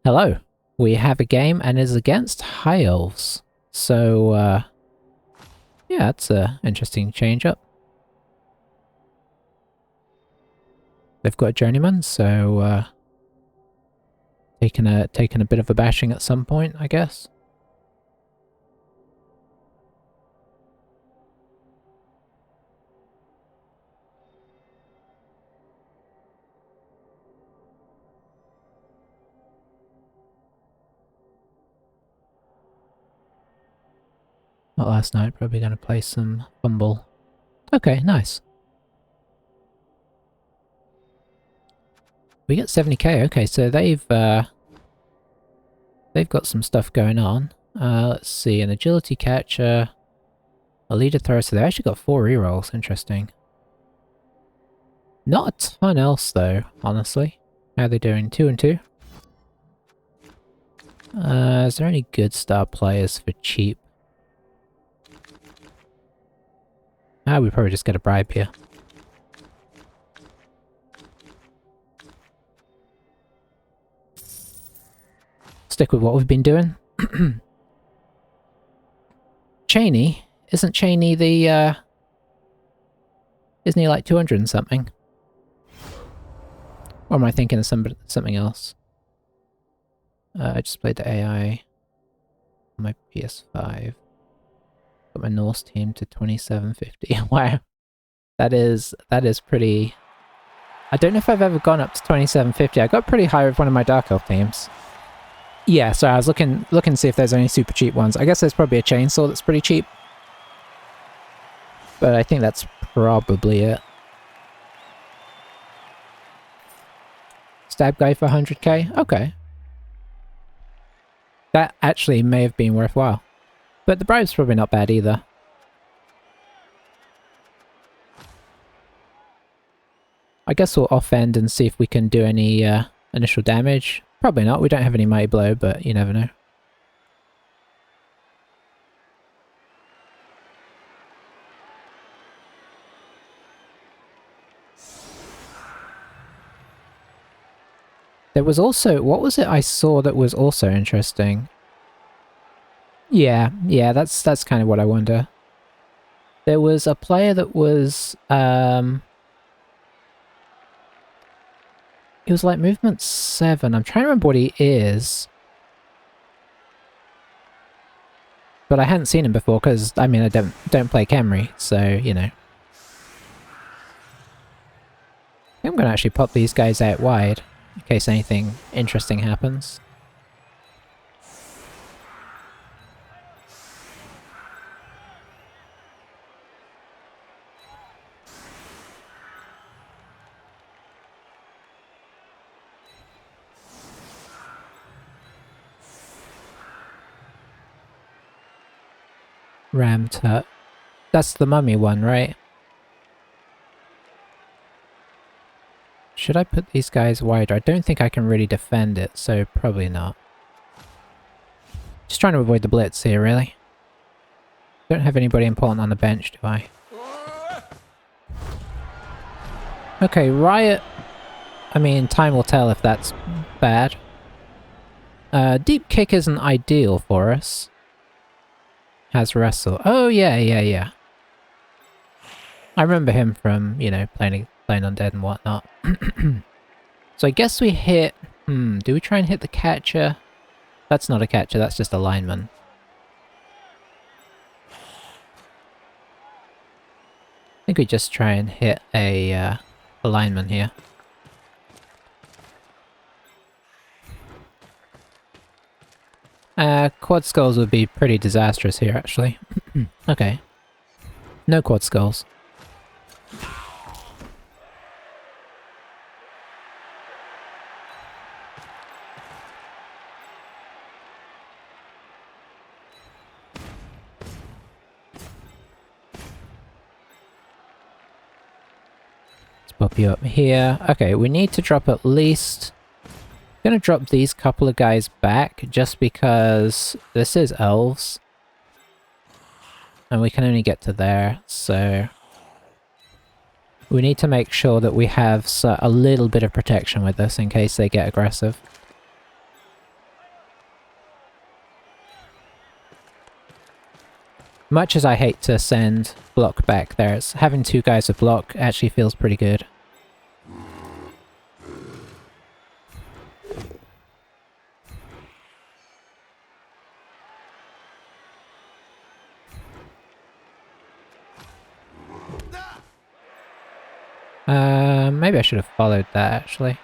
Hello. We have a game and is against High Elves. So, yeah, it's a interesting change up. They've got a journeyman, so taking a bit of a bashing at some point, I guess. Not last night, probably gonna play some Fumble. Okay, nice. We get 70k, okay, so they've got some stuff going on. Let's see, an agility catcher, a leader thrower, so they actually got 4 rerolls, interesting. Not a ton else though, honestly. How are they doing? 2 and 2? Is there any good star players for cheap? We probably just get a bribe here. Stick with what we've been doing. Cheney? Isn't Cheney the, isn't he like 200 and something? Or am I thinking of something else? I just played the AI on my PS5. Got my Norse team to 2750. Wow. That is pretty... I don't know if I've ever gone up to 2750. I got pretty high with one of my Dark Elf teams. Yeah, so I was looking to see if there's any super cheap ones. I guess there's probably a chainsaw that's pretty cheap. But I think that's probably it. Stab guy for 100k? Okay. That actually may have been worthwhile. But the bribe's probably not bad either. I guess we'll offend and see if we can do any initial damage. Probably not, we don't have any Mighty Blow, but you never know. There was also... what was it I saw that was also interesting? Yeah, that's kind of what I wonder. There was a player that was, he was like movement 7. I'm trying to remember what he is. But I hadn't seen him before because, I mean, I don't play Khemri, so, you know. I think I'm going to actually pop these guys out wide in case anything interesting happens. Ram Tut. That's the mummy one, right? Should I put these guys wider? I don't think I can really defend it, so probably not. Just trying to avoid the blitz here, really. Don't have anybody important on the bench, do I? Okay, Riot. I mean, time will tell if that's bad. Deep Kick isn't ideal for us. Has Wrestle. Oh, yeah. I remember him from, you know, playing Undead and whatnot. So I guess we hit... do we try and hit the catcher? That's not a catcher, that's just a lineman. I think we just try and hit a lineman here. Quad skulls would be pretty disastrous here, actually. Okay. No quad skulls. Let's pop you up here. Okay, we need to drop at least... I'm gonna drop these couple of guys back just because this is elves. And we can only get to there, so... we need to make sure that we have a little bit of protection with this in case they get aggressive. Much as I hate to send block back there, having two guys with block actually feels pretty good. Maybe I should have followed that, actually.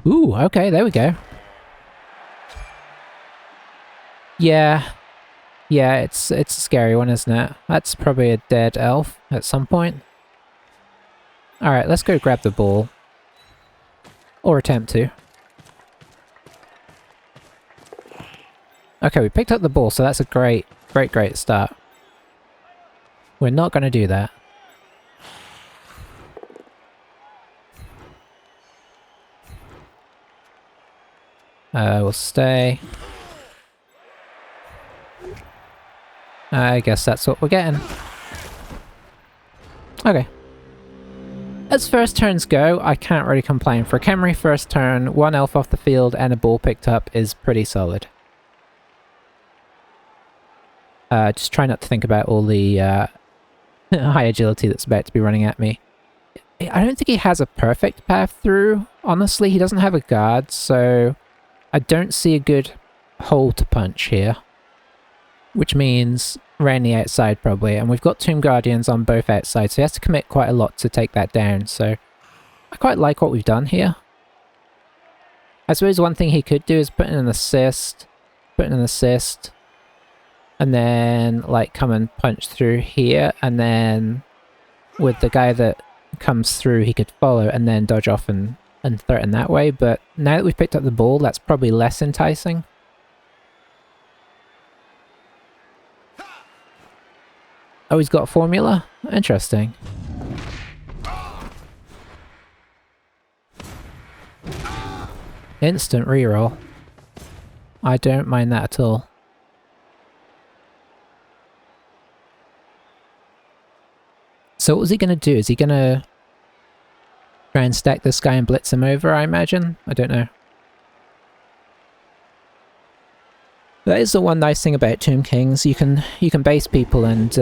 Ooh, okay, there we go. Yeah. Yeah, it's a scary one, isn't it? That's probably a dead elf at some point. Alright, let's go grab the ball. Or attempt to. Okay, we picked up the ball, so that's a great start. We're not going to do that. We'll stay. I guess that's what we're getting. Okay. As first turns go, I can't really complain. For a Khemri first turn, 1 elf off the field and a ball picked up is pretty solid. Just try not to think about all the high agility that's about to be running at me. I don't think he has a perfect path through, honestly. He doesn't have a guard, so I don't see a good hole to punch here. Which means around the outside probably, and we've got Tomb Guardians on both outsides, so he has to commit quite a lot to take that down, so I quite like what we've done here. I suppose one thing he could do is put in an assist, and then like come and punch through here, and then with the guy that comes through he could follow and then dodge off and threaten that way, but now that we've picked up the ball, that's probably less enticing. Oh, he's got a formula? Interesting. Instant reroll. I don't mind that at all. So what was he going to do? Is he going to try and stack this guy and blitz him over, I imagine? I don't know. That is the one nice thing about Tomb Kings. You can base people and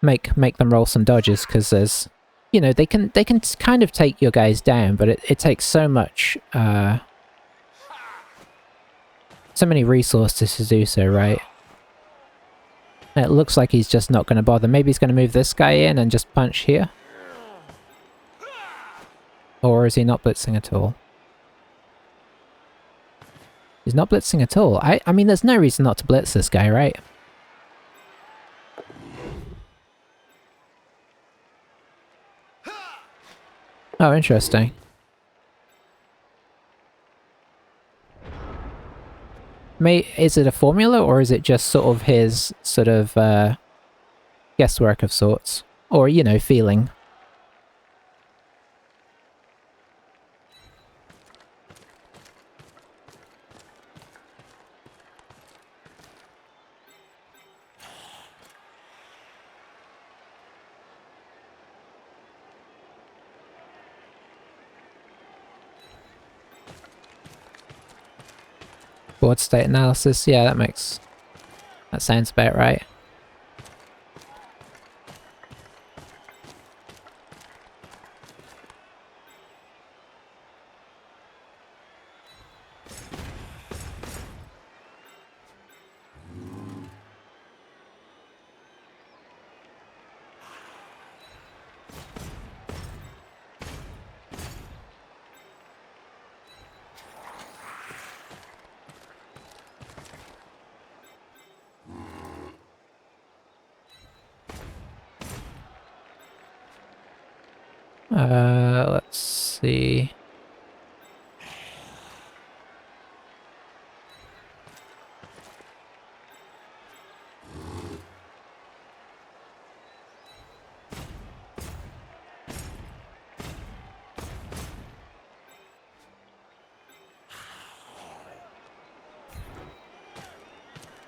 make them roll some dodges, because there's, you know, they can kind of take your guys down, but it takes so much so many resources to do so, right? And it looks like he's just not going to bother. Maybe he's going to move this guy in and just punch here. Or is he not blitzing at all? He's not blitzing at all. I mean, there's no reason not to blitz this guy, right? Oh, interesting. Is it a formula, or is it just sort of his sort of guesswork of sorts? Or, you know, feeling? Board state analysis, yeah, that sounds about right. Let's see.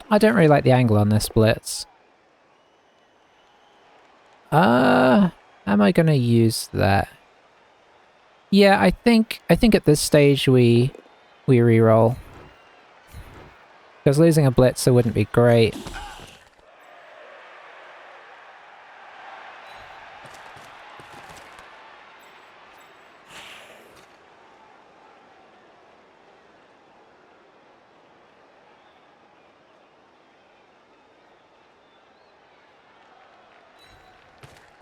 I don't really like the angle on this blitz. Am I gonna use that? Yeah, I think at this stage we reroll. Because losing a blitzer wouldn't be great.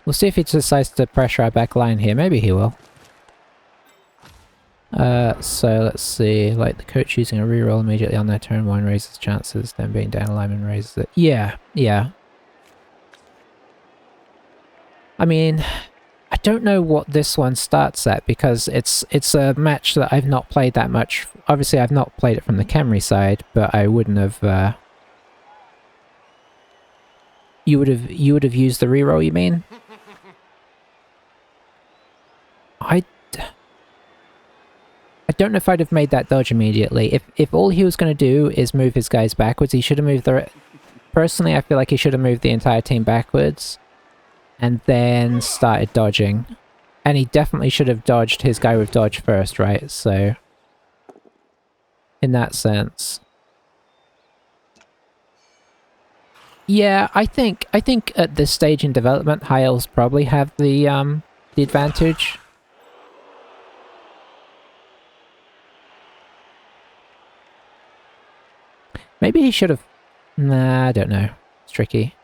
We'll see if he decides to pressure our back line here. Maybe he will. So let's see. Like the coach using a reroll immediately on their turn 1 raises chances, then being down a lineman raises it. Yeah, yeah. I mean, I don't know what this one starts at because it's a match that I've not played that much. Obviously, I've not played it from the Khemri side, but I wouldn't have. You would have used the reroll, you mean? I don't know if I'd have made that dodge immediately. If all he was going to do is move his guys backwards, he should have moved the... Personally, I feel like he should have moved the entire team backwards and then started dodging. And he definitely should have dodged his guy with dodge first, right? So, in that sense... Yeah, I think at this stage in development, high elves probably have the advantage. Maybe he should have... Nah, I don't know. It's tricky.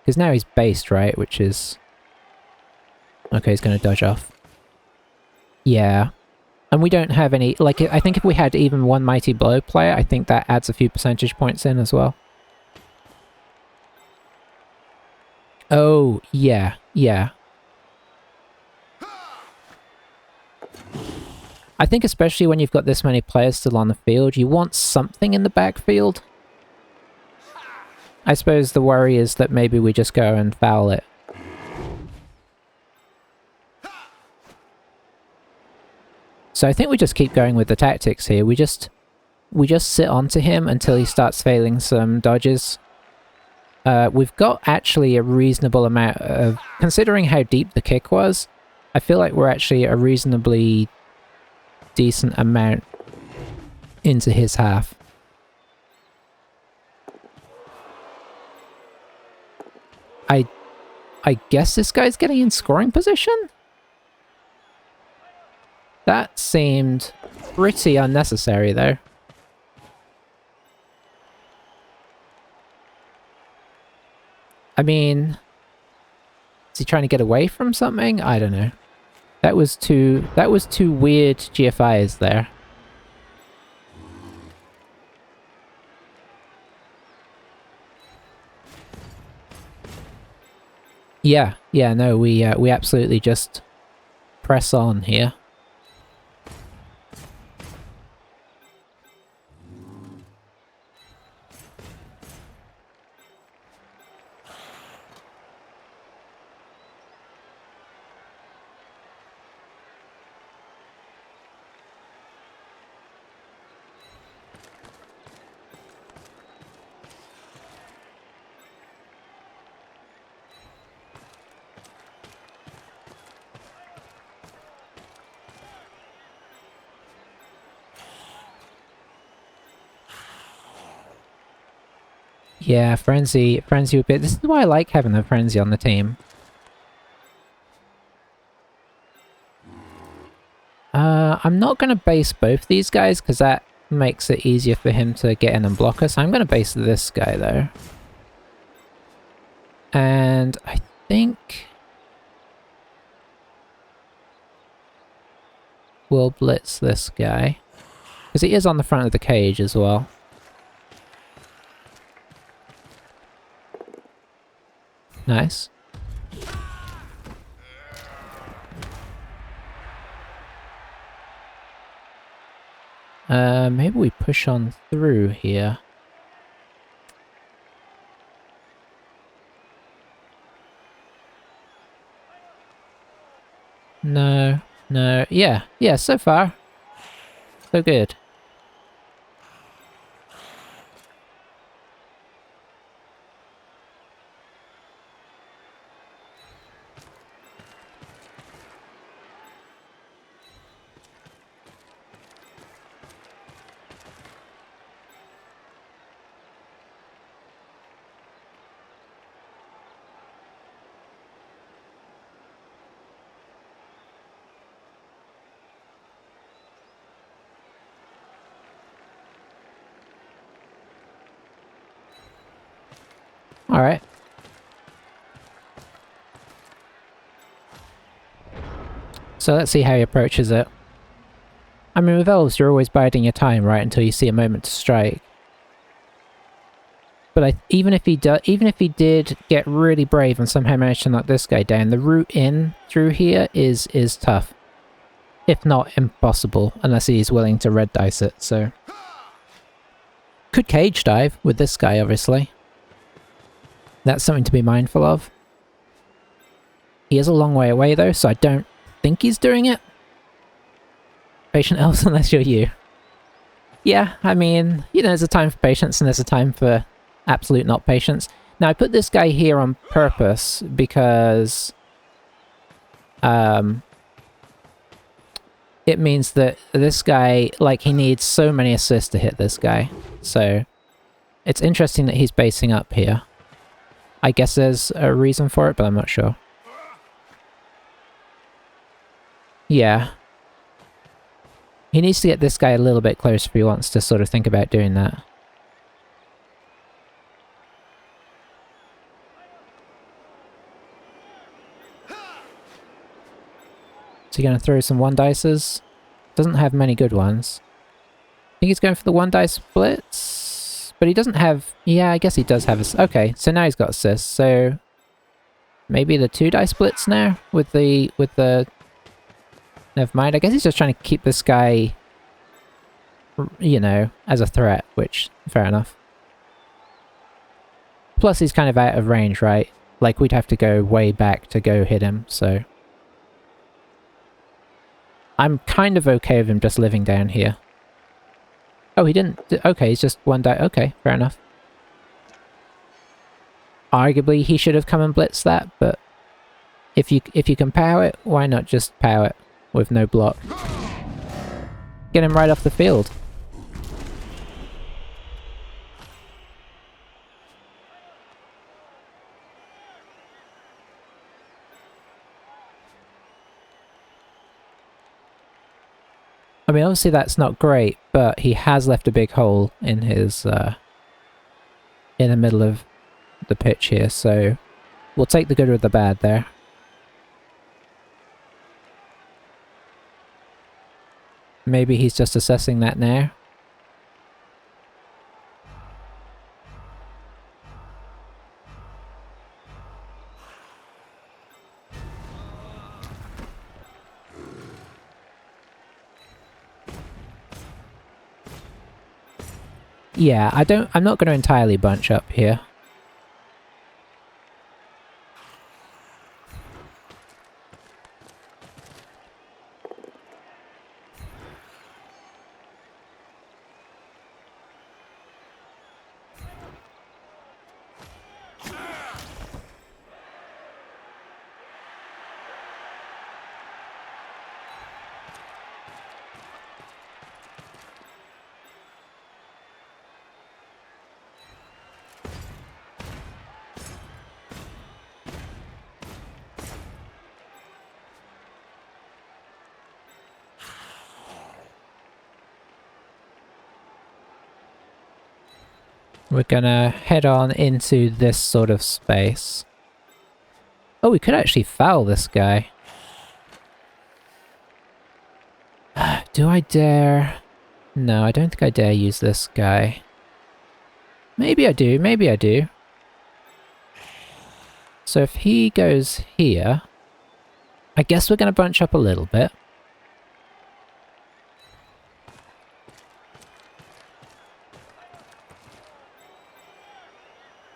Because now he's based, right? Which is... Okay, he's going to dodge off. Yeah. And we don't have any... Like, I think if we had even one Mighty Blow player, I think that adds a few percentage points in as well. Oh, yeah. Yeah. I think especially when you've got this many players still on the field, you want something in the backfield. I suppose the worry is that maybe we just go and foul it. So I think we just keep going with the tactics here. We just sit onto him until he starts failing some dodges. We've got actually a reasonable amount of... Considering how deep the kick was, I feel like we're actually a reasonably decent amount into his half. I guess this guy's getting in scoring position? That seemed pretty unnecessary, though. I mean... Is he trying to get away from something? I don't know. That was two weird GFIs there. Yeah, no, we absolutely just press on here. Yeah, Frenzy a bit. This is why I like having a Frenzy on the team. I'm not going to base both these guys, because that makes it easier for him to get in and block us. I'm going to base this guy, though. And I think... we'll blitz this guy. Because he is on the front of the cage as well. Nice. Maybe we push on through here. No, no. Yeah, so far. So good. Alright. So let's see how he approaches it. I mean, with elves, you're always biding your time, right, until you see a moment to strike. But even if he did get really brave and somehow manage to knock this guy down, the route in through here is tough. If not impossible, unless he's willing to red dice it, so... Could cage dive with this guy, obviously. That's something to be mindful of. He is a long way away, though, so I don't think he's doing it. Patient elves, unless you're you. Yeah, I mean, you know, there's a time for patience and there's a time for absolute not patience. Now, I put this guy here on purpose because... it means that this guy, like, he needs so many assists to hit this guy. So, it's interesting that he's basing up here. I guess there's a reason for it, but I'm not sure. Yeah. He needs to get this guy a little bit closer if he wants to sort of think about doing that. Is he going to throw some one dices? Doesn't have many good ones. I think he's going for the one dice splits, but he doesn't have... Yeah, I guess he does have a... Okay, so now he's got assists, so... Maybe the two dice splits now with the... Never mind, I guess he's just trying to keep this guy, you know, as a threat, which, fair enough. Plus he's kind of out of range, right? Like, we'd have to go way back to go hit him, so... I'm kind of okay with him just living down here. Oh, he didn't... Okay, he's just one die... Okay, fair enough. Arguably, he should have come and blitzed that, but... If you can pow it, why not just pow it with no block? Get him right off the field. I mean, obviously that's not great, but he has left a big hole in his, in the middle of the pitch here, so we'll take the good with the bad there. Maybe he's just assessing that now. Yeah, I'm not going to entirely bunch up here. We're gonna head on into this sort of space. Oh, we could actually foul this guy. Do I dare? No, I don't think I dare use this guy. Maybe I do, maybe I do. So if he goes here, I guess we're gonna bunch up a little bit.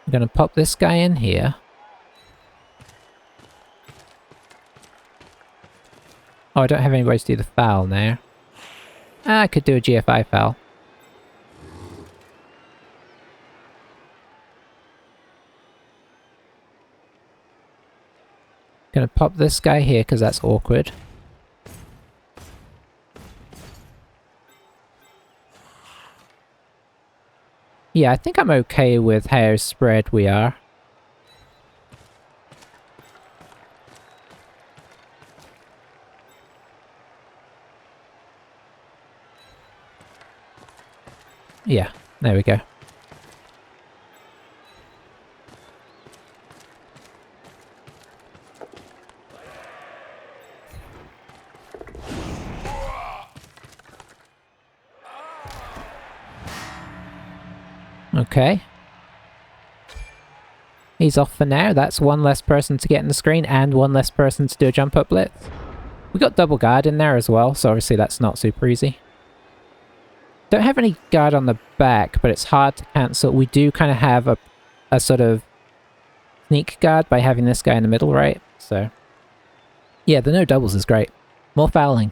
I'm gonna pop this guy in here. Oh, I don't have any ways to do the foul now. I could do a GFI foul. Gonna pop this guy here because that's awkward. Yeah, I think I'm okay with how spread we are. Yeah, there we go. Okay. He's off for now. That's one less person to get in the screen and one less person to do a jump up blitz. We got double guard in there as well, so obviously that's not super easy. Don't have any guard on the back, but it's hard to cancel. We do kind of have a sort of sneak guard by having this guy in the middle, right? So, yeah, the no doubles is great. More fouling.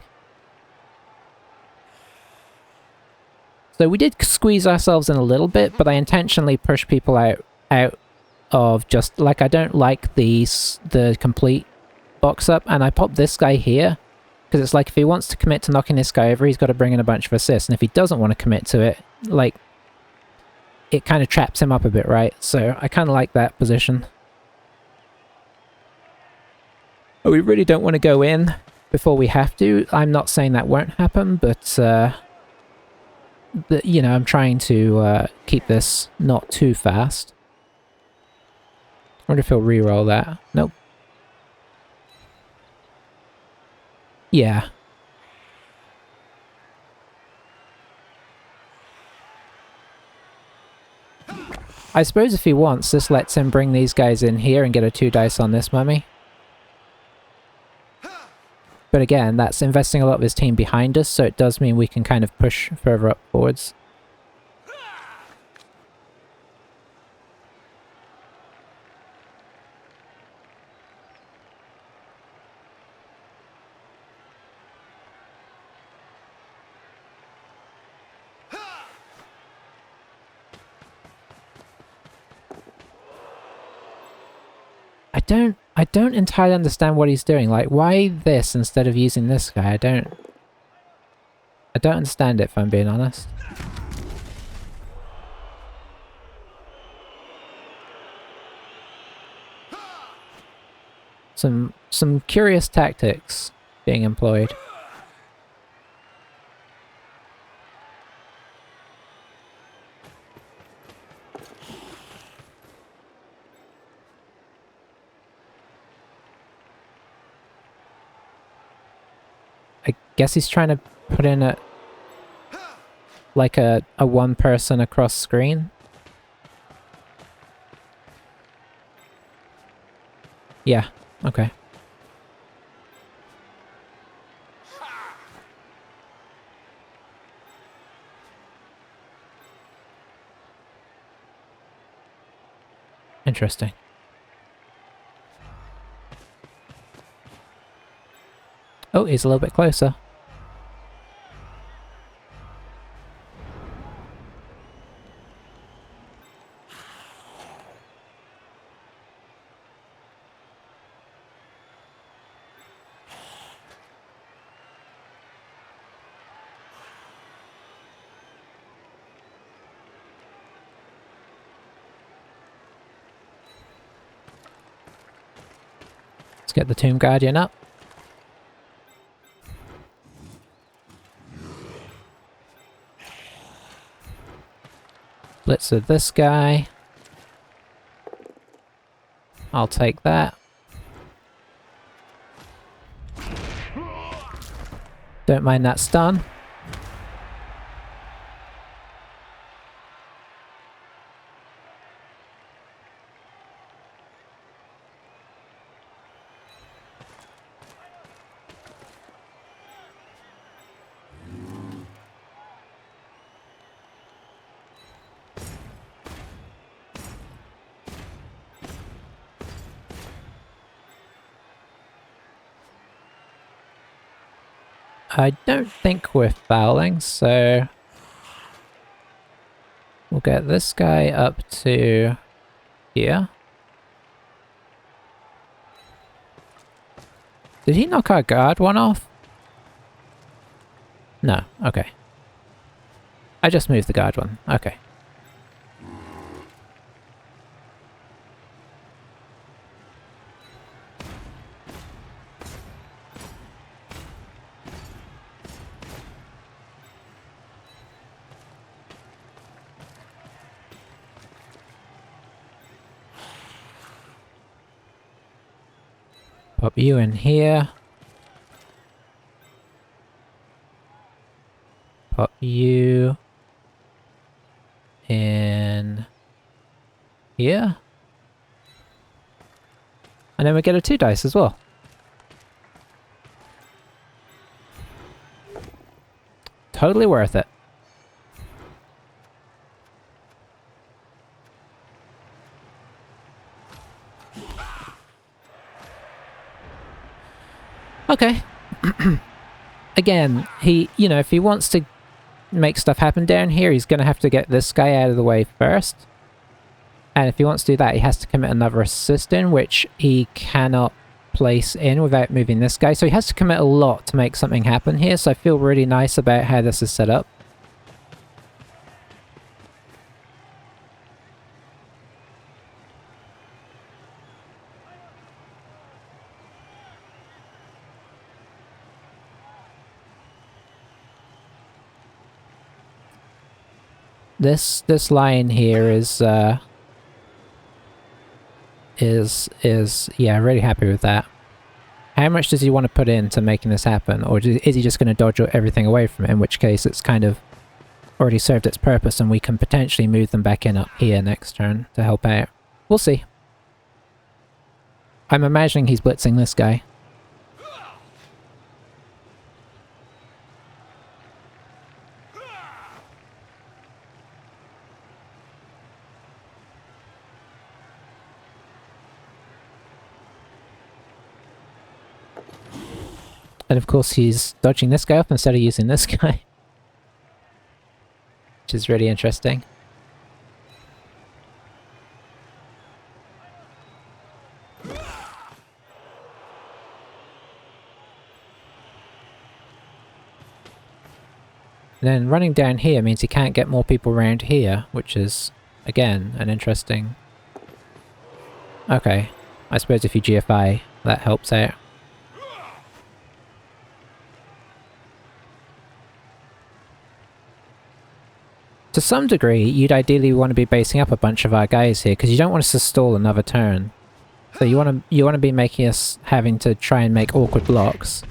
So we did squeeze ourselves in a little bit, but I intentionally push people out of just, like, I don't like the complete box up, and I pop this guy here, because it's like if he wants to commit to knocking this guy over, he's got to bring in a bunch of assists, and if he doesn't want to commit to it, like, it kind of traps him up a bit, right? So I kind of like that position. But we really don't want to go in before we have to. I'm not saying that won't happen, but you know, I'm trying to keep this not too fast. I wonder if he'll re-roll that. Nope. Yeah. I suppose if he wants, this lets him bring these guys in here and get a 2 dice on this mummy. But again, that's investing a lot of his team behind us, so it does mean we can kind of push further up forwards. I don't entirely understand what he's doing. Like, why this instead of using this guy? I don't understand it, if I'm being honest. Some curious tactics being employed. I guess he's trying to put in a one person across screen. Yeah, okay. Interesting. Oh, he's a little bit closer. Let's get the Tomb Guardian up. Blitzer this guy. I'll take that. Don't mind that stun. I don't think we're fouling, so we'll get this guy up to here. Did he knock our guard one off? No, okay. I just moved the guard one, okay. Pop you in here. Pop you in here. And then we get a 2 dice as well. Totally worth it. Okay. Again, if he wants to make stuff happen down here, he's going to have to get this guy out of the way first. And if he wants to do that, he has to commit another assist in, which he cannot place in without moving this guy. So he has to commit a lot to make something happen here, so I feel really nice about how this is set up. This line here is yeah, really happy with that. How much does he want to put into making this happen, or is he just going to dodge everything away from it, in which case it's kind of already served its purpose and we can potentially move them back in up here next turn to help out. We'll see. I'm imagining he's blitzing this guy. And of course he's dodging this guy up instead of using this guy. Which is really interesting. And then running down here means he can't get more people around here, which is, again, an interesting... Okay, I suppose if you GFI, that helps out. To some degree, you'd ideally want to be basing up a bunch of our guys here, because you don't want us to stall another turn. So you want to be making us having to try and make awkward blocks.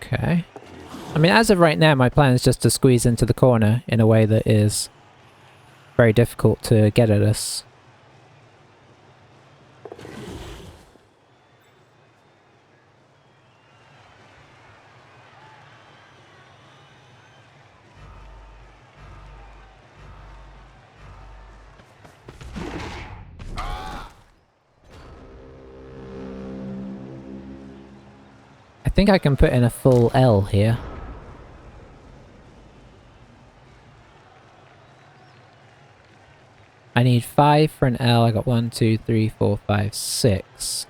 Okay. I mean, as of right now, my plan is just to squeeze into the corner in a way that is very difficult to get at us. I think I can put in a full L here. I need 5 for an L. I got 1, 2, 3, 4, 5, 6.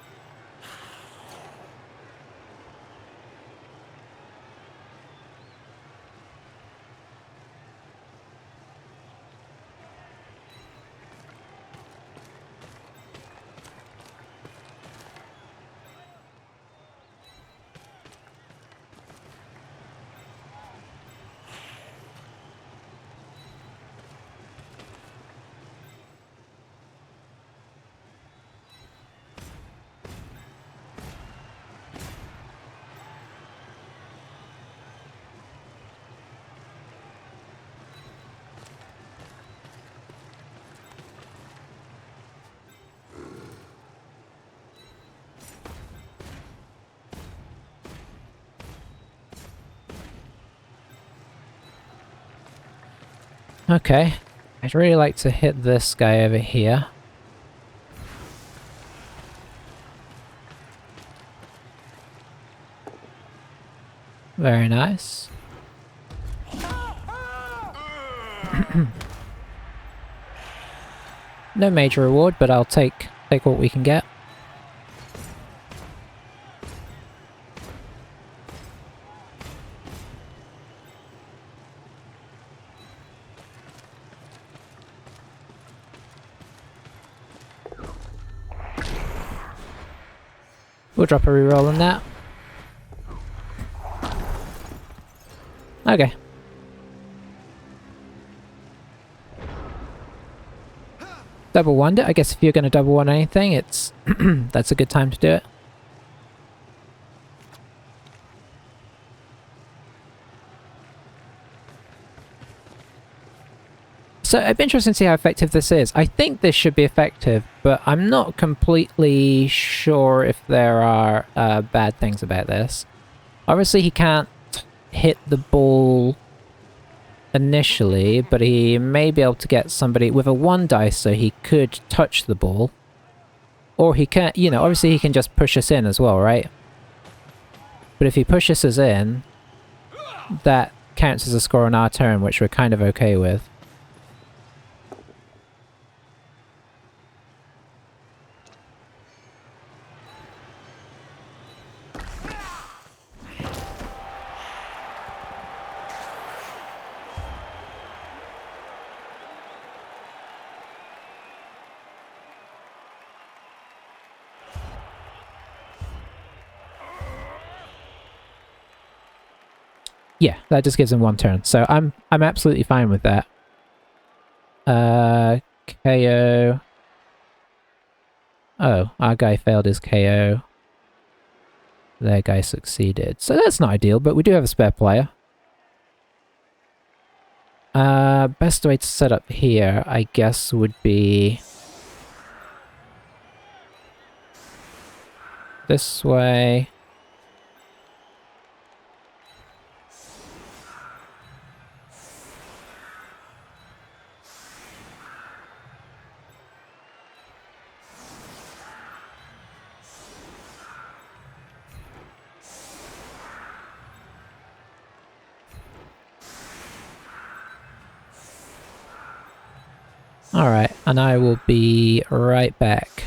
Okay, I'd really like to hit this guy over here. Very nice. No major reward, but I'll take what we can get. We'll drop a reroll on that. Okay. Double wand it. I guess if you're going to double wand anything, it's that's a good time to do it. So it'd be interesting to see how effective this is. I think this should be effective, but I'm not completely sure if there are bad things about this. Obviously, he can't hit the ball initially, but he may be able to get somebody with a 1 dice, so he could touch the ball. Or he can, you know, obviously he can just push us in as well, right? But if he pushes us in, that counts as a score on our turn, which we're kind of okay with. Yeah, that just gives him 1 turn. So I'm absolutely fine with that. KO. Oh, our guy failed his KO. Their guy succeeded. So that's not ideal, but we do have a spare player. Best way to set up here, I guess, would be this way. Alright, and I will be right back.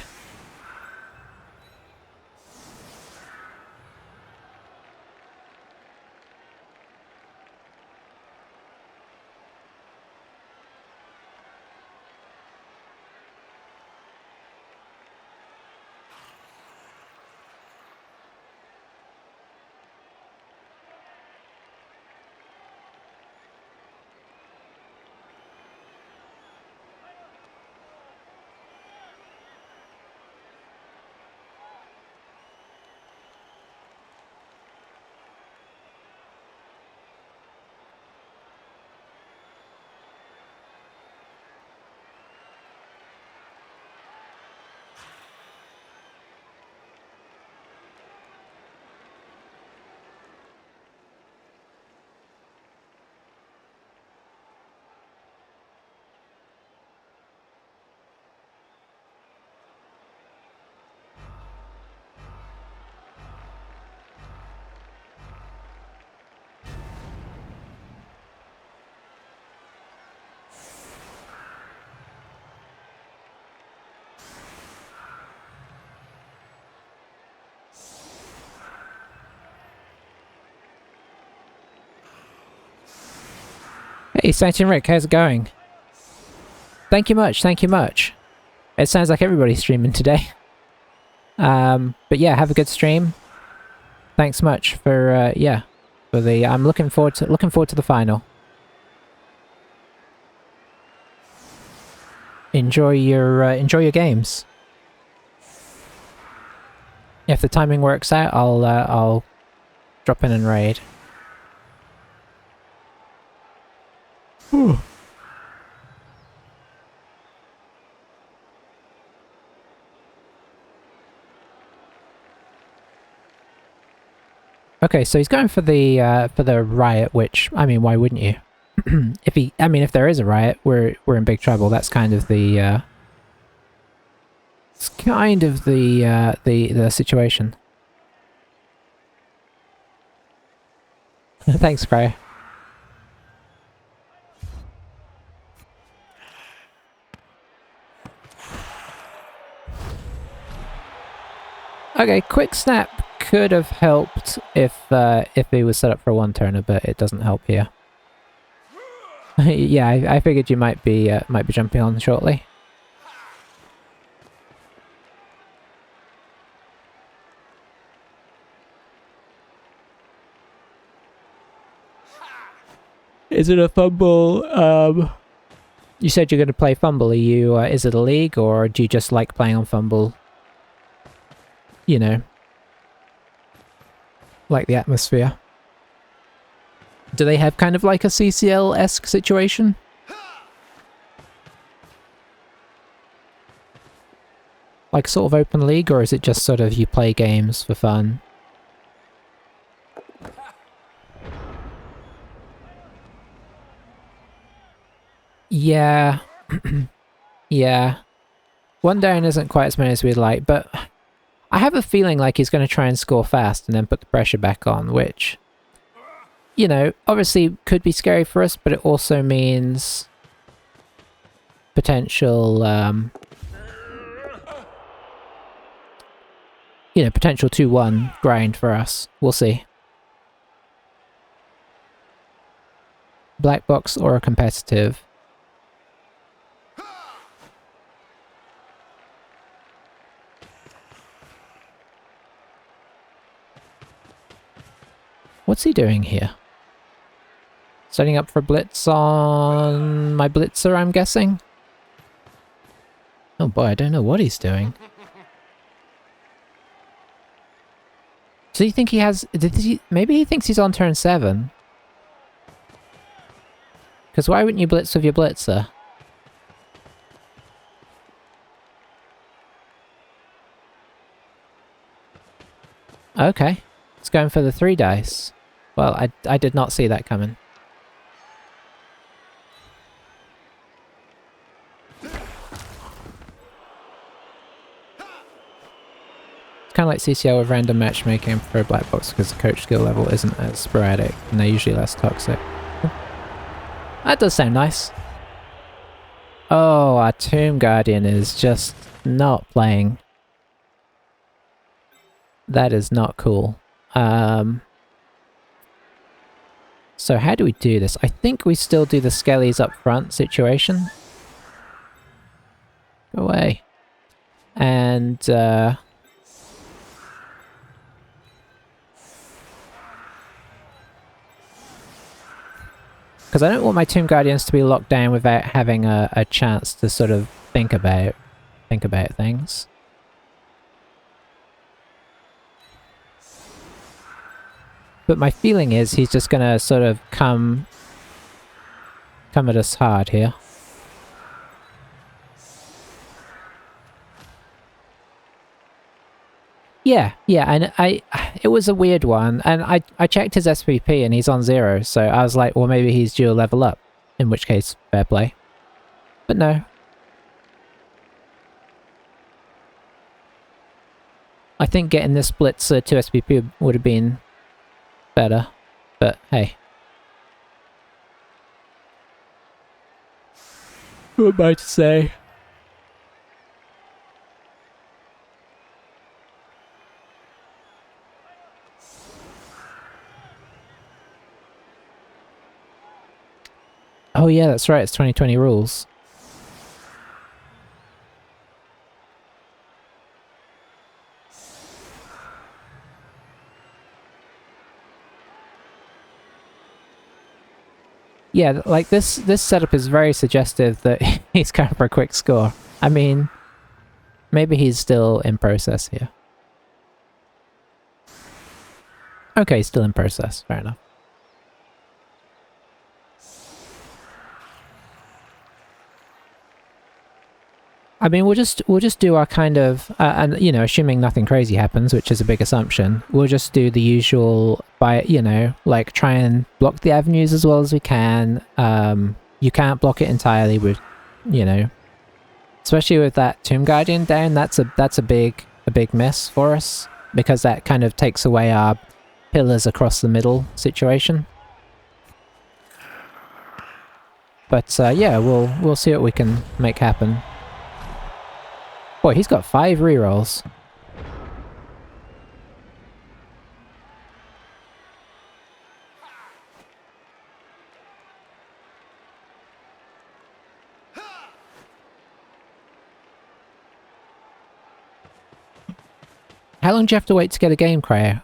Hey, Sanchin Rick, how's it going? Thank you much, thank you much. It sounds like everybody's streaming today. But yeah, have a good stream. Thanks much for, yeah, for the, I'm looking forward to the final. Enjoy your games. If the timing works out, I'll drop in and raid. Okay, so he's going for the riot, which, I mean, why wouldn't you? If there is a riot, we're in big trouble. That's kind of the it's kind of the situation. Thanks, Cry. Okay, quick snap could have helped if he was set up for a 1-turner, but it doesn't help here. Yeah, I figured you might be jumping on shortly. is it a fumble? You said you're going to play fumble. Are you? Is it a league, or do you just like playing on fumble? You know, like the atmosphere. Do they have kind of like a CCL-esque situation? Like sort of open league, or is it just sort of you play games for fun? Yeah. Yeah. One down isn't quite as many as we'd like, but I have a feeling like he's going to try and score fast and then put the pressure back on, which, you know, obviously could be scary for us, but it also means potential, you know, potential 2-1 grind for us. We'll see. Black box or a competitive? What's he doing here? Setting up for blitz on my blitzer, I'm guessing? Oh boy, I don't know what he's doing. Do you think he has... maybe he thinks he's on turn 7? Because why wouldn't you blitz with your blitzer? Okay. It's going for the 3 dice. Well, I did not see that coming. It's kind of like CCL with random matchmaking for a black box because the coach skill level isn't as sporadic and they're usually less toxic. That does sound nice. Oh, our Tomb Guardian is just not playing. That is not cool. So how do we do this? I think we still do the skellies up front situation. Go away. And, because I don't want my Tomb Guardians to be locked down without having a chance to sort of think about things. But my feeling is he's just gonna sort of come at us hard here. Yeah, and it was a weird one, and I checked his SPP and he's on 0, so I was like, well, maybe he's due a level up, in which case, fair play. But no. I think getting this blitzer to SPP would have been better, but hey. What am I to say? Oh yeah, that's right, it's 2020 rules. Yeah, like this setup is very suggestive that he's going for a quick score. I mean, maybe he's still in process here. Okay, still in process, fair enough. I mean, we'll just do our kind of, and you know, assuming nothing crazy happens, which is a big assumption, we'll just do the usual by, you know, like try and block the avenues as well as we can. You can't block it entirely with, you know, especially with that Tomb Guardian down. That's a big miss for us because that kind of takes away our pillars across the middle situation. But yeah, we'll see what we can make happen. Boy, he's got 5 rerolls. How long do you have to wait to get a game, Cryo?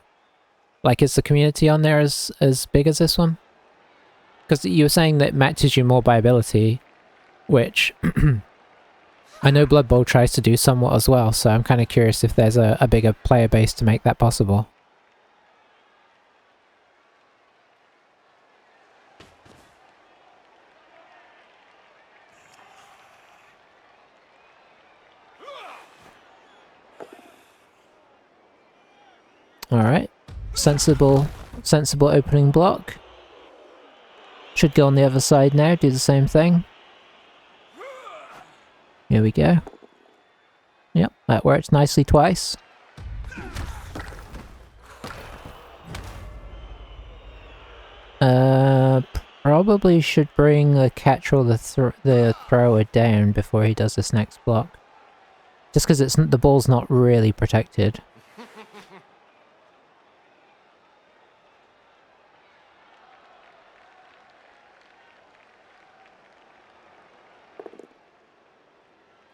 Like, is the community on there as big as this one? Because you were saying that it matches you more by ability, which I know Blood Bowl tries to do somewhat as well, so I'm kind of curious if there's a bigger player base to make that possible. Alright. Sensible opening block. Should go on the other side now, do the same thing. Here we go. Yep, that worked nicely twice. Probably should bring the catcher or the thrower down before he does this next block. Just because the ball's not really protected.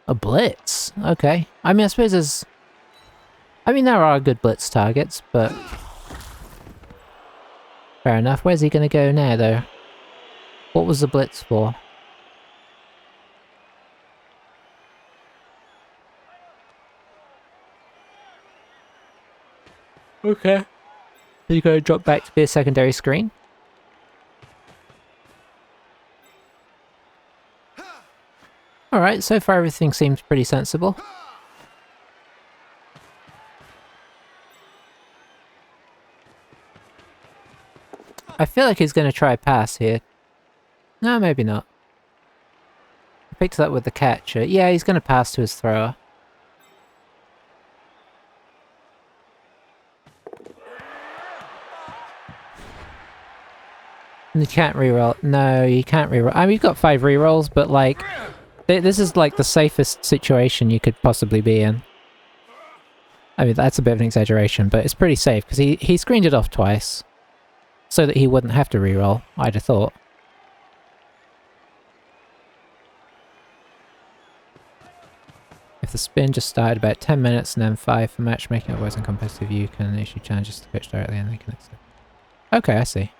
A blitz? Okay. I mean, I suppose there's... I mean, there are good blitz targets, but... Fair enough. Where's he gonna go now, though? What was the blitz for? Okay. Are you gonna drop back to be a secondary screen? Alright, so far everything seems pretty sensible. I feel like he's gonna try a pass here. No, maybe not. I picked it up with the catcher. Yeah, he's gonna pass to his thrower. And you can't reroll. No, you can't reroll. I mean, you've got 5 rerolls, but like... This is like the safest situation you could possibly be in. I mean, that's a bit of an exaggeration, but it's pretty safe, because he screened it off twice. So that he wouldn't have to reroll, I'd have thought. If the spin just started about 10 minutes and then 5 for matchmaking, otherwise in competitive you can issue challenges to coach directly and they can accept. Okay, I see.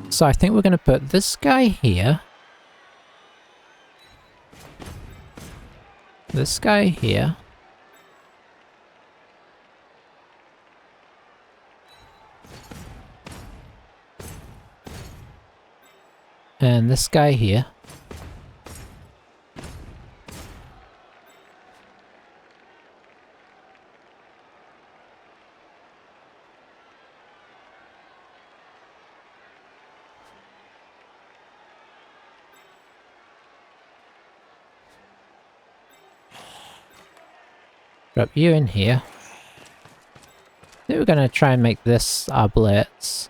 So I think we're going to put this guy here. This guy here. And this guy here. Drop you in here. I think we're gonna try and make this our blitz.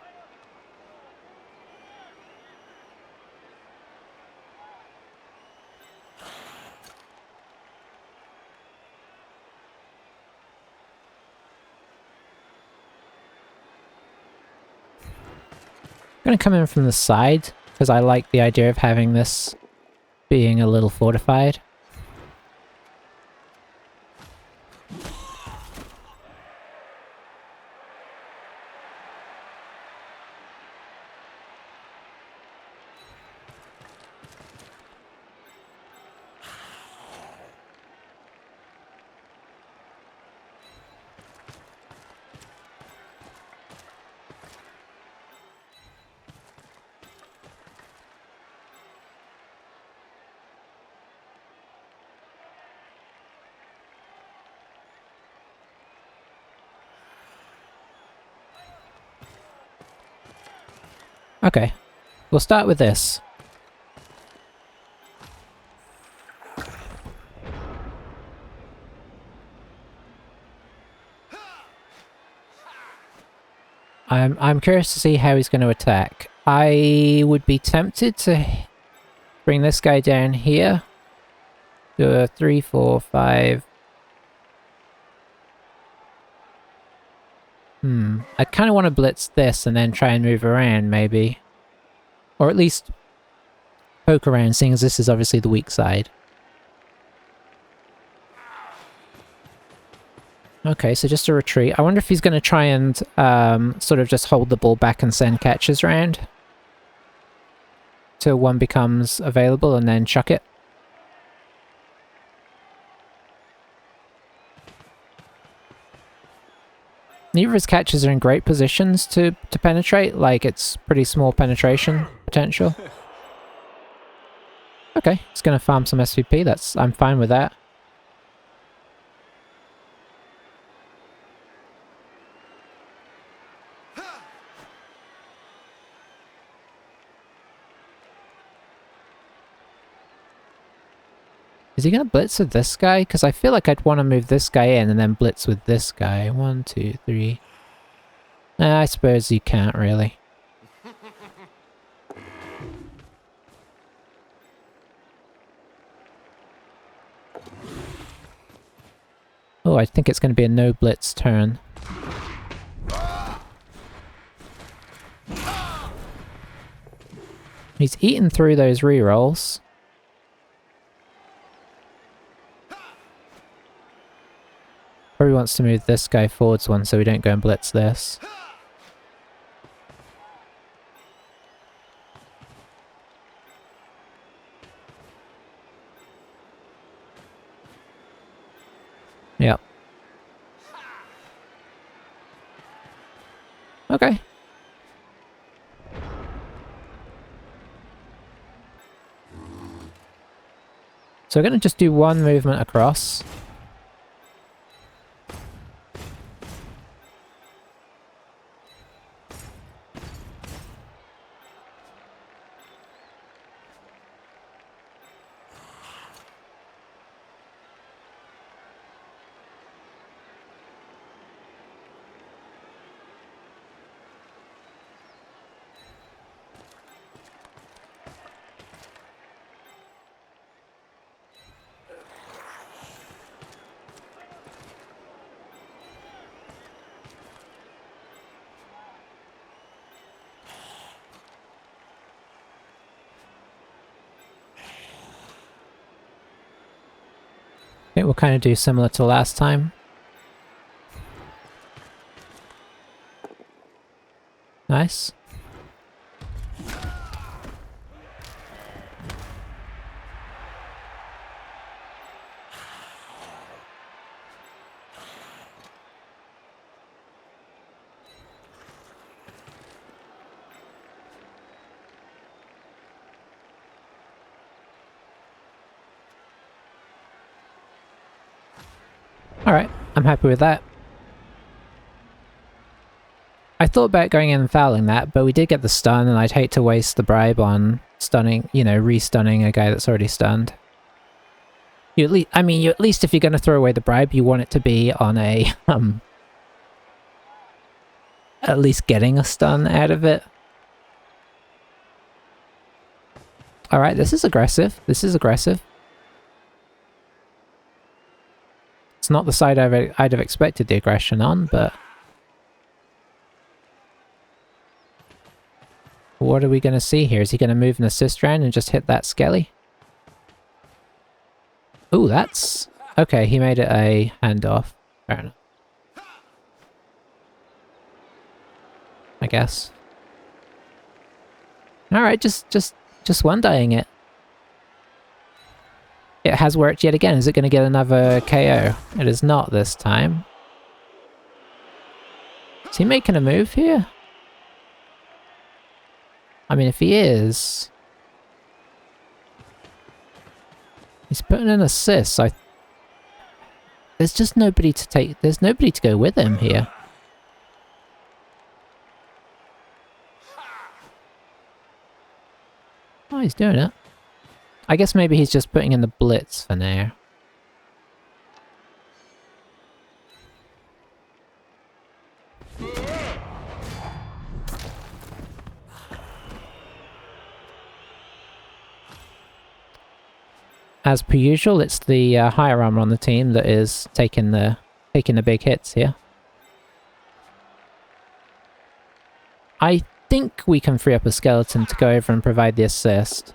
I'm gonna come in from the side, because I like the idea of having this being a little fortified. Okay, we'll start with this. I'm curious to see how he's going to attack. I would be tempted to bring this guy down here. Do a 3, 4, 5. I kind of want to blitz this and then try and move around, maybe. Or at least poke around, seeing as this is obviously the weak side. Okay, so just a retreat. I wonder if he's going to try and sort of just hold the ball back and send catches round till one becomes available and then chuck it. Neither of his catches are in great positions to penetrate, like it's pretty small penetration potential. Okay, he's going to farm some SVP, I'm fine with that. Is he going to blitz with this guy? Because I feel like I'd want to move this guy in and then blitz with this guy. 1, 2, 3. I suppose you can't really. Oh, I think it's going to be a no blitz turn. He's eaten through those rerolls. Probably wants to move this guy forwards one so we don't go and blitz this. Yep. Okay. So we're going to just do one movement across. I think we'll kind of do similar to last time. Nice. Alright, I'm happy with that. I thought about going in and fouling that, but we did get the stun, and I'd hate to waste the bribe on stunning, you know, re-stunning a guy that's already stunned. You at least, I mean, you at least if you're going to throw away the bribe, you want it to be on a, at least getting a stun out of it. Alright, this is aggressive. This is aggressive. It's not the side I'd have expected the aggression on, but... what are we going to see here? Is he going to move an assist round and just hit that skelly? Ooh, that's... okay, he made it a handoff. Fair enough. I guess. Alright, just one-dying it. It has worked yet again. Is it going to get another KO? It is not this time. Is he making a move here? I mean, if he is... he's putting in assists. There's just nobody to take... there's nobody to go with him here. Oh, he's doing it. I guess maybe he's just putting in the blitz for now. As per usual, it's the higher armor on the team that is taking the big hits here. I think we can free up a skeleton to go over and provide the assist.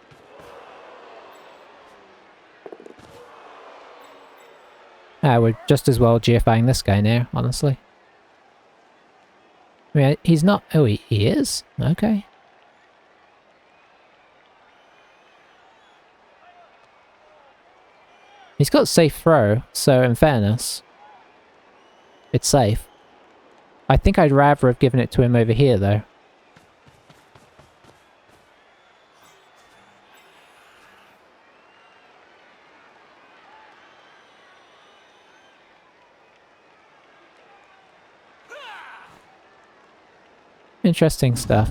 We're just as well GFIing this guy now, honestly. I mean, he's not... Oh, he is? Okay. He's got safe throw, so in fairness, it's safe. I think I'd rather have given it to him over here, though. Interesting stuff.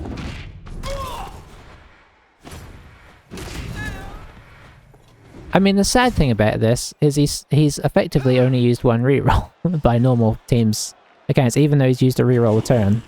I mean, the sad thing about this is he's effectively only used one reroll by normal teams' accounts, even though he's used a reroll a turn.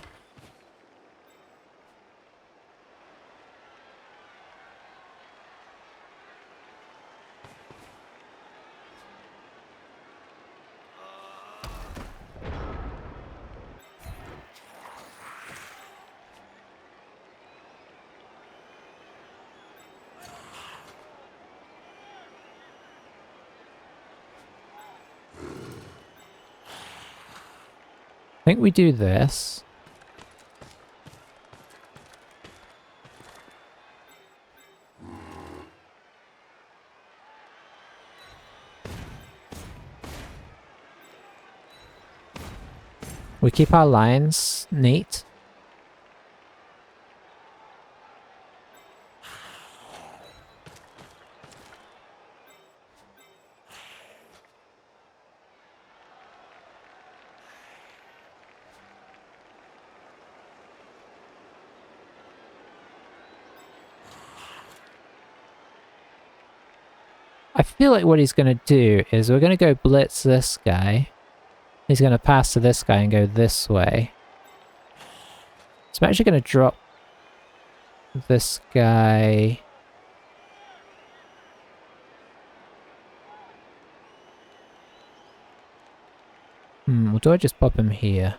I think we do this. We keep our lines neat. I feel like what he's going to do is we're going to go blitz this guy. He's going to pass to this guy and go this way. So I'm actually going to drop this guy. Or do I just pop him here?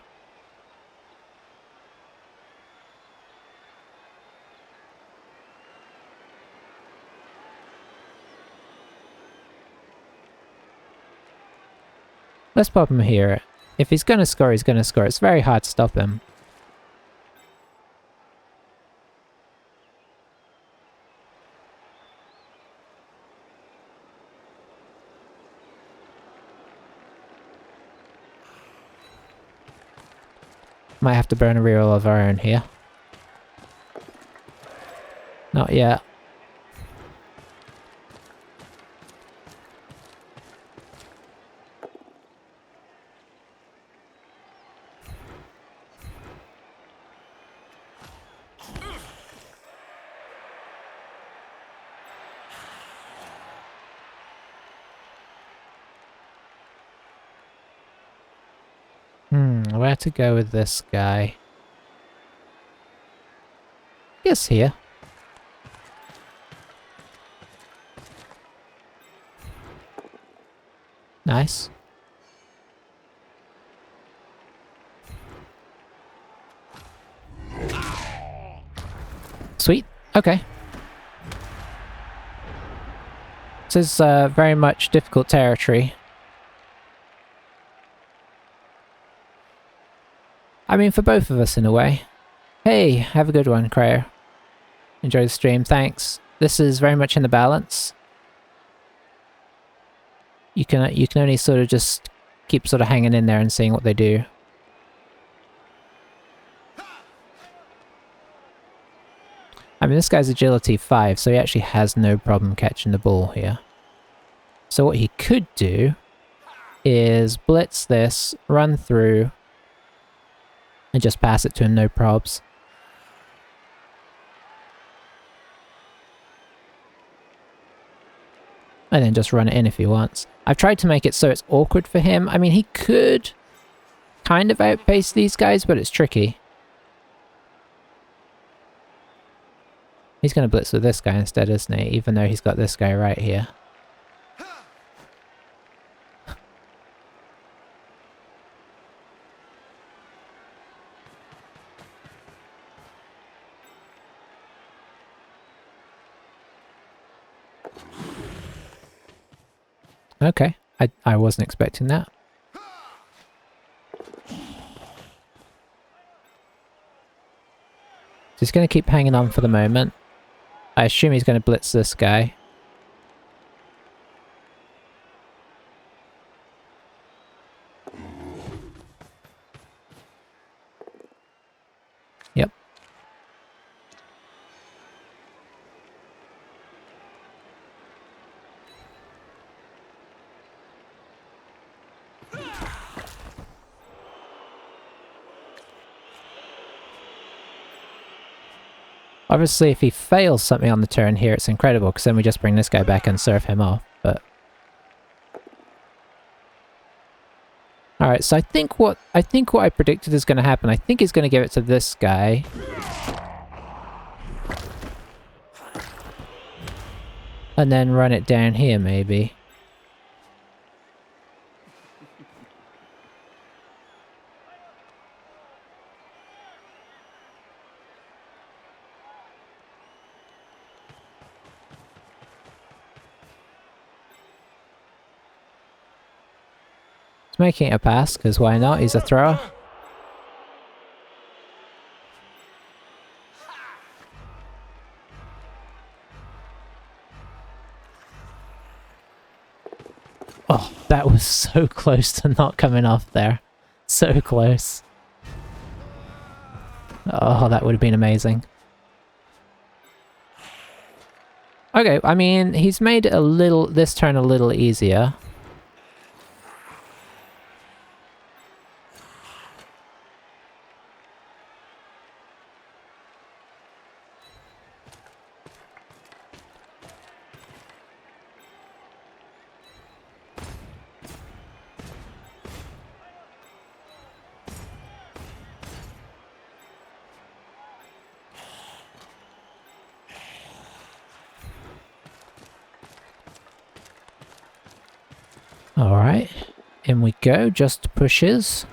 Let's pop him here. If he's gonna score, he's gonna score. It's very hard to stop him. Might have to burn a reroll of our own here. Not yet. Where to go with this guy? Guess here. Nice. Sweet. Okay. This is very much difficult territory. I mean, for both of us in a way. Hey, have a good one, Cryer. Enjoy the stream, thanks. This is very much in the balance. You can only sort of just keep sort of hanging in there and seeing what they do. I mean, this guy's agility 5, so he actually has no problem catching the ball here. So what he could do is blitz this, run through, and just pass it to him, no probs. And then just run it in if he wants. I've tried to make it so it's awkward for him. I mean, he could kind of outpace these guys, but it's tricky. He's going to blitz with this guy instead, isn't he? Even though he's got this guy right here. Okay, I wasn't expecting that. He's going to keep hanging on for the moment. I assume he's going to blitz this guy. Yep. Obviously, if he fails something on the turn here, it's incredible, because then we just bring this guy back and serve him off, but... Alright, so I think what I predicted is going to happen. I think he's going to give it to this guy. And then run it down here, maybe. He's making it a pass, because why not? He's a thrower. Oh, that was so close to not coming off there. So close. Oh, that would have been amazing. Okay, I mean, he's made it this turn a little easier. Alright, in we go, just pushes.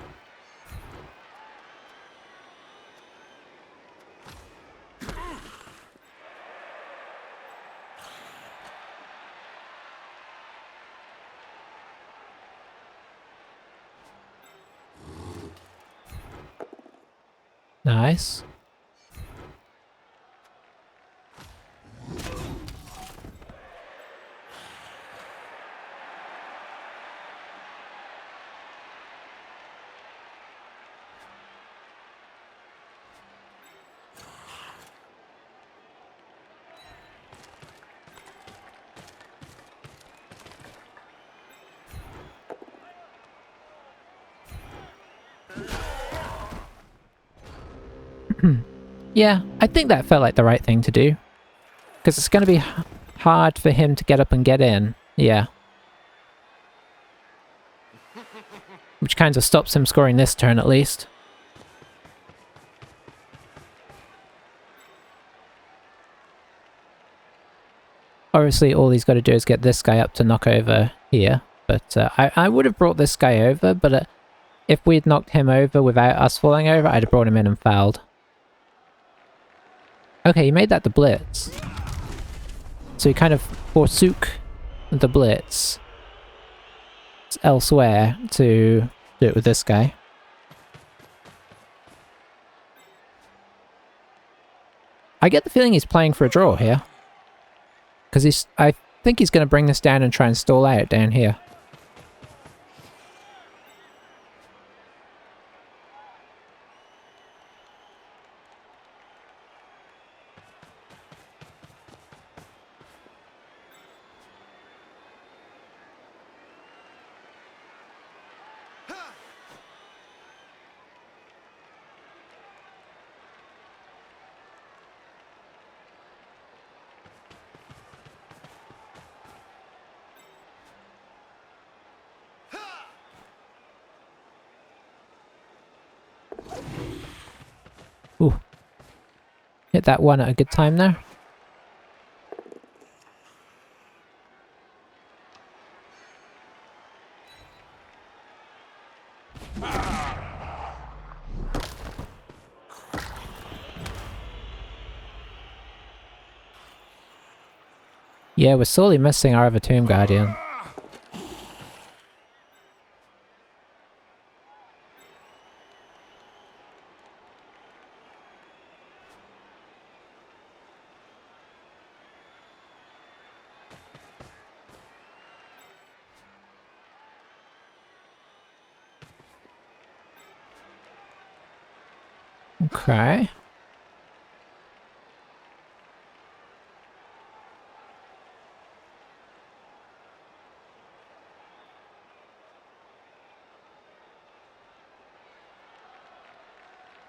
Nice. Yeah, I think that felt like the right thing to do. Because it's going to be hard for him to get up and get in. Yeah. Which kind of stops him scoring this turn at least. Obviously, all he's got to do is get this guy up to knock over here. But I would have brought this guy over, but if we'd knocked him over without us falling over, I'd have brought him in and fouled. Okay, he made that the blitz. So he kind of forsook the blitz elsewhere to do it with this guy. I get the feeling he's playing for a draw here. Because I think he's going to bring this down and try and stall out down here. Ooh. Hit that one at a good time there. Yeah, we're sorely missing our other Tomb Guardian. Okay.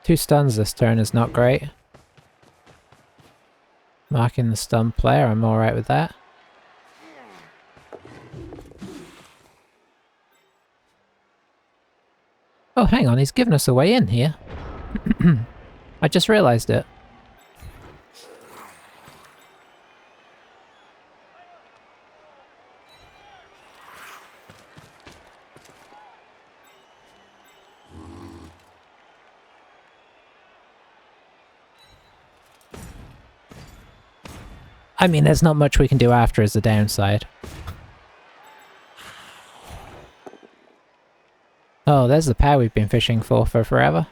Two stuns this turn is not great. Marking the stun player, I'm alright with that. Oh, hang on, he's given us a way in here. I just realised it. I mean, there's not much we can do after as the downside. Oh, there's the pair we've been fishing for forever.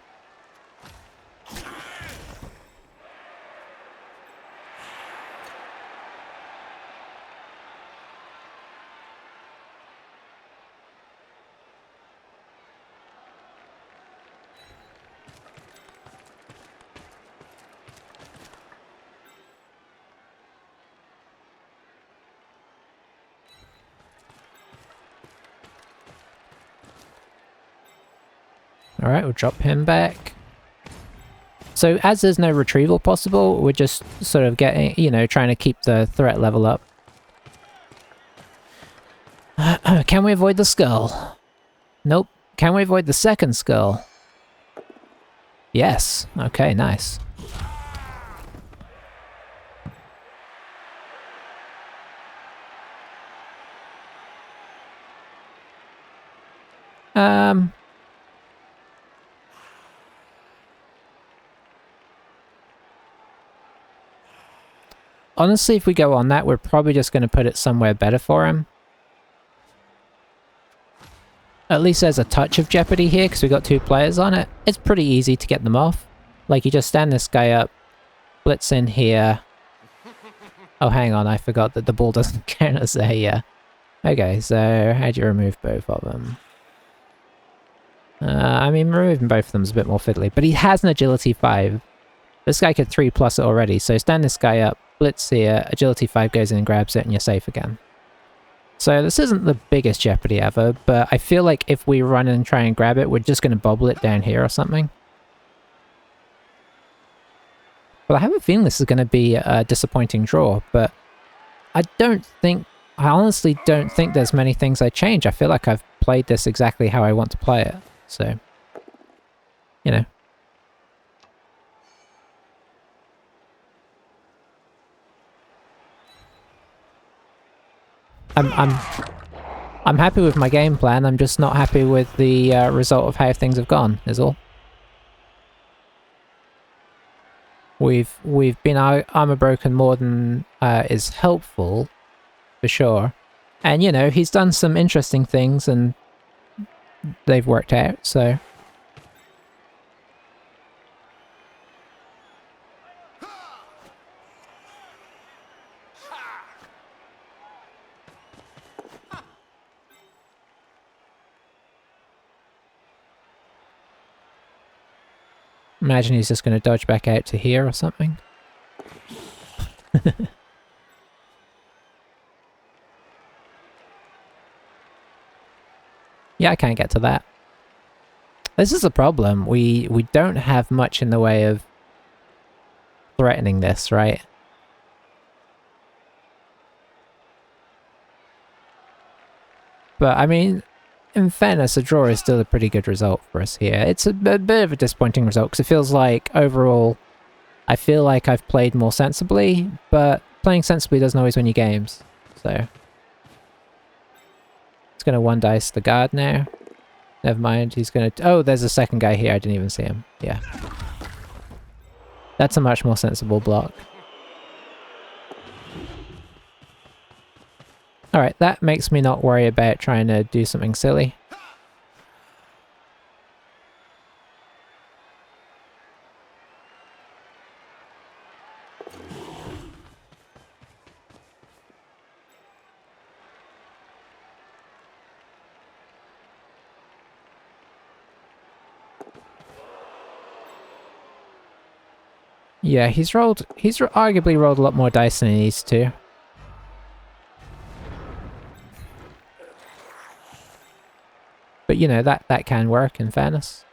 Alright, we'll drop him back. So as there's no retrieval possible, we're just sort of getting, you know, trying to keep the threat level up. Can we avoid the skull? Nope. Can we avoid the second skull? Yes. Okay, nice. Honestly, if we go on that, we're probably just going to put it somewhere better for him. At least there's a touch of jeopardy here, because we've got two players on it. It's pretty easy to get them off. Like, you just stand this guy up, blitz in here. Oh, hang on, I forgot that the ball doesn't count as a... Okay, so how do you remove both of them? I mean, removing both of them is a bit more fiddly, but he has an agility 5. This guy could 3+ it already, so stand this guy up, blitz here, agility 5 goes in and grabs it, and you're safe again. So this isn't the biggest jeopardy ever, but I feel like if we run and try and grab it, we're just going to bobble it down here or something. But I have a feeling this is going to be a disappointing draw, but I honestly don't think there's many things I change. I feel like I've played this exactly how I want to play it, so, you know. I'm happy with my game plan, I'm just not happy with the result of how things have gone, is all. We've been armor broken more than is helpful, for sure. And, you know, he's done some interesting things and they've worked out, so... Imagine he's just going to dodge back out to here or something. Yeah, I can't get to that. This is a problem. We don't have much in the way of threatening this, right? But, I mean, in fairness, a draw is still a pretty good result for us here. It's a bit of a disappointing result, because it feels like, overall, I feel like I've played more sensibly, but playing sensibly doesn't always win you games, so... He's going to one dice the guard now. Never mind, he's going to... Oh, there's a second guy here, I didn't even see him. Yeah. That's a much more sensible block. Alright, that makes me not worry about trying to do something silly. Yeah, he's arguably rolled a lot more dice than he needs to. But you know, that can work in fairness.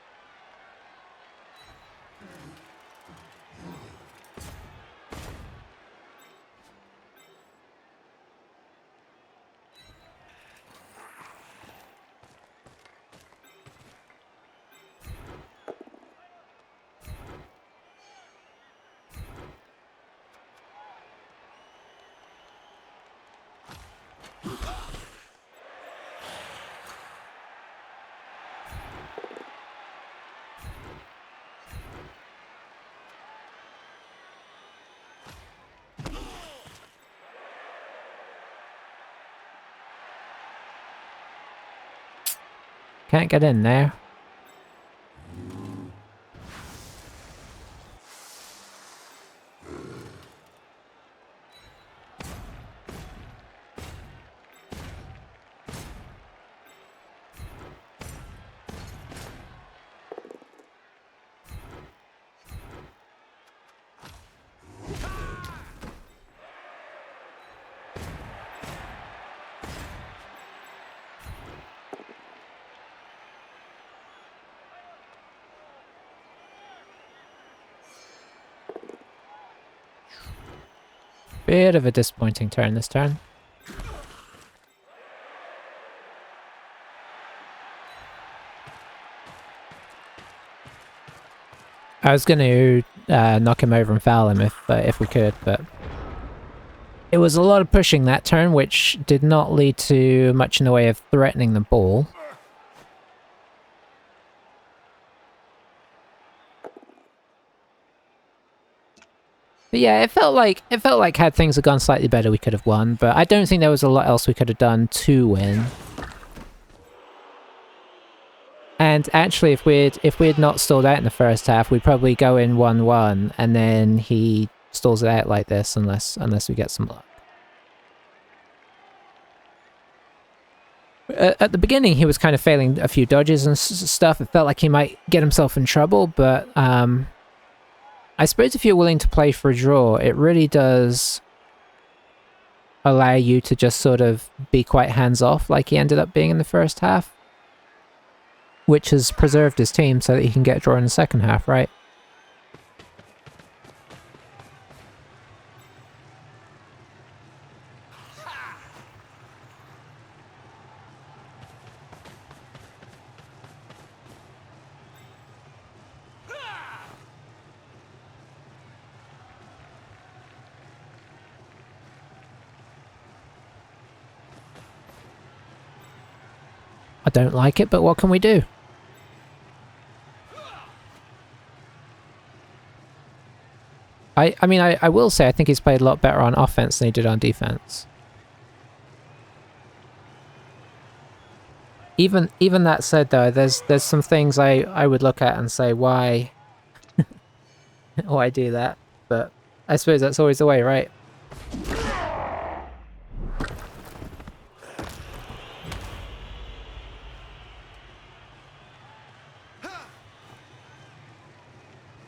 Can't get in there. Bit of a disappointing turn this turn. I was going to knock him over and foul him if we could, but it was a lot of pushing that turn, which did not lead to much in the way of threatening the ball. But yeah, it felt like had things had gone slightly better, we could have won. But I don't think there was a lot else we could have done to win. And actually, if we'd not stalled out in the first half, we'd probably go in 1-1, and then he stalls it out like this, unless we get some luck. At the beginning, he was kind of failing a few dodges and stuff. It felt like he might get himself in trouble, but I suppose if you're willing to play for a draw, it really does allow you to just sort of be quite hands-off like he ended up being in the first half, which has preserved his team so that he can get a draw in the second half, right? I don't like it, but what can we do? I mean, I will say I think he's played a lot better on offense than he did on defense. Even that said, though, there's some things I would look at and say, why do that? But I suppose that's always the way, right?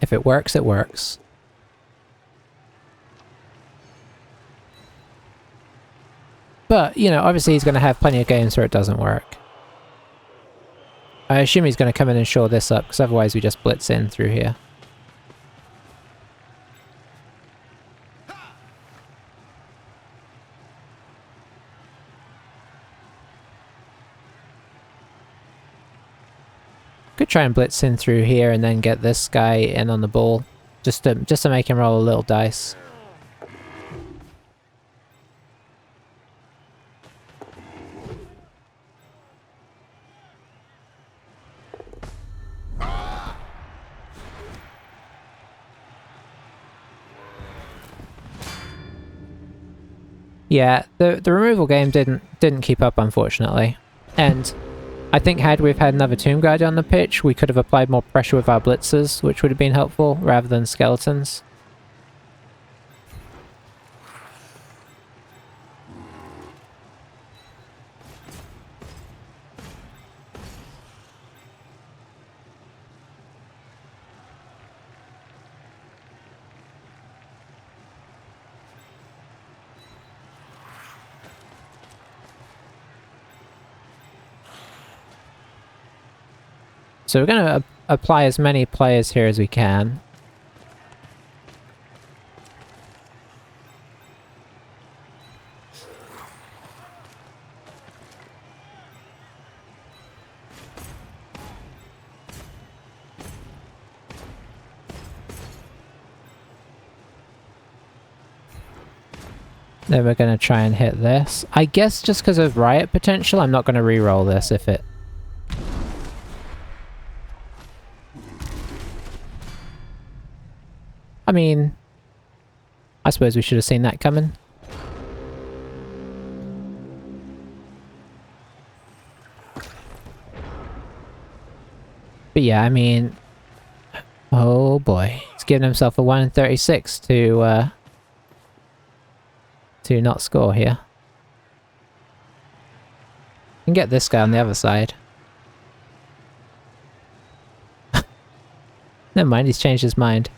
If it works, it works. But, you know, obviously he's going to have plenty of games where it doesn't work. I assume he's going to come in and shore this up, because otherwise we just blitz in through here. Could try and blitz in through here and then get this guy in on the ball, just to make him roll a little dice. Yeah, the removal game didn't keep up, unfortunately, and I think had we've had another Tomb Guardian on the pitch, we could have applied more pressure with our blitzers, which would have been helpful, rather than skeletons. So we're going to apply as many players here as we can. Then we're going to try and hit this. I guess just because of riot potential, I'm not going to re-roll this if it... I mean, I suppose we should have seen that coming. But yeah, I mean... Oh boy. He's giving himself a 1 in 36 to not score here. Can get this guy on the other side. Never mind, he's changed his mind.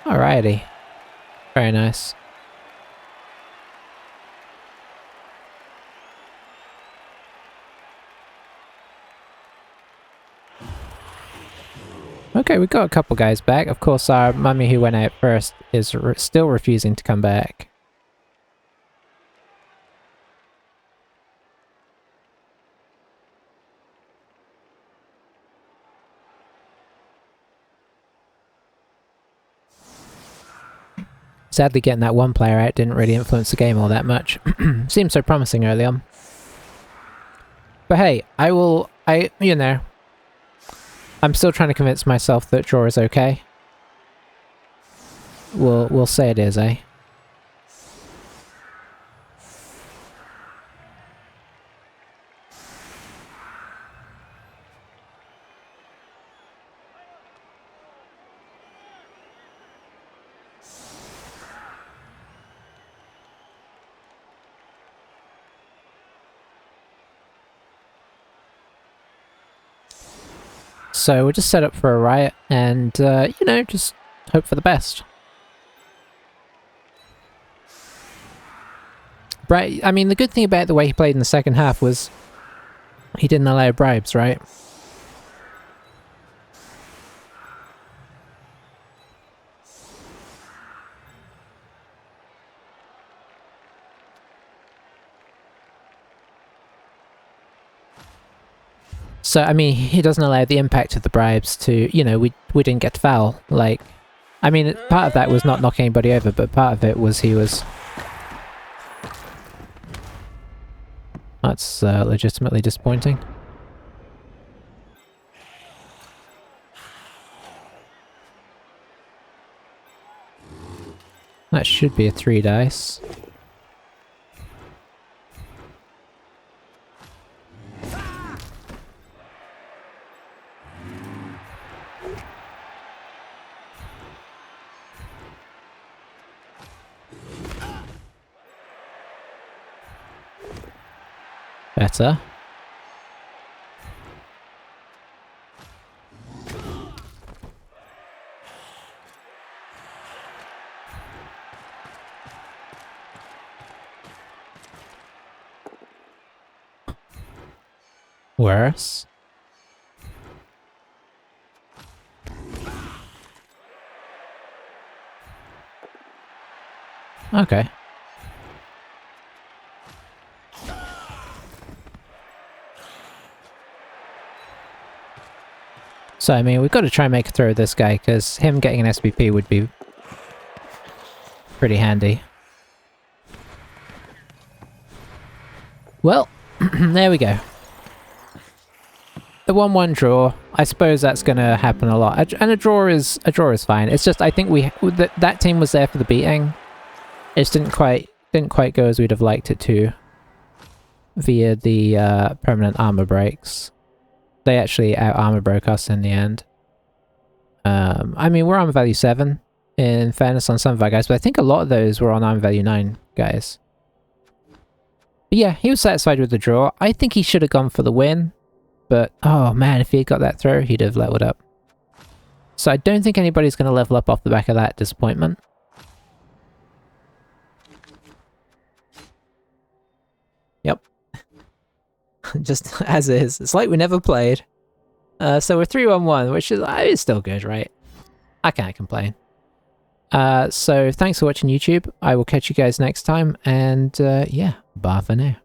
Alrighty. Very nice. Okay, we got a couple guys back. Of course, our mummy who went out first is still refusing to come back. Sadly, getting that one player out didn't really influence the game all that much. Seemed so promising early on. But hey, you know, I'm still trying to convince myself that draw is okay. We'll say it is, eh? So we're just set up for a riot and, you know, just hope for the best. I mean, the good thing about the way he played in the second half was he didn't allow bribes, right? So, I mean, he doesn't allow the impact of the bribes to, you know, we didn't get foul. Like, I mean, part of that was not knocking anybody over, but part of it was he was... That's legitimately disappointing. That should be a 3 dice. Better. Worse. Okay. So, I mean, we've got to try and make a throw of this guy, because him getting an SPP would be pretty handy. Well, there we go. The 1-1 draw. I suppose that's going to happen a lot. And a draw is fine. It's just, I think that team was there for the beating. It just didn't quite go as we'd have liked it to via the permanent armor breaks. They actually out-armor broke us in the end. I mean, we're armor value 7, in fairness, on some of our guys, but I think a lot of those were on armor value 9 guys. But yeah, he was satisfied with the draw. I think he should have gone for the win, but oh man, if he had got that throw, he'd have leveled up. So I don't think anybody's going to level up off the back of that disappointment. just as is. It's like we never played. So we're 3-1-1, which is still good, right? I can't complain. So thanks for watching YouTube. I will catch you guys next time, and yeah, bye for now.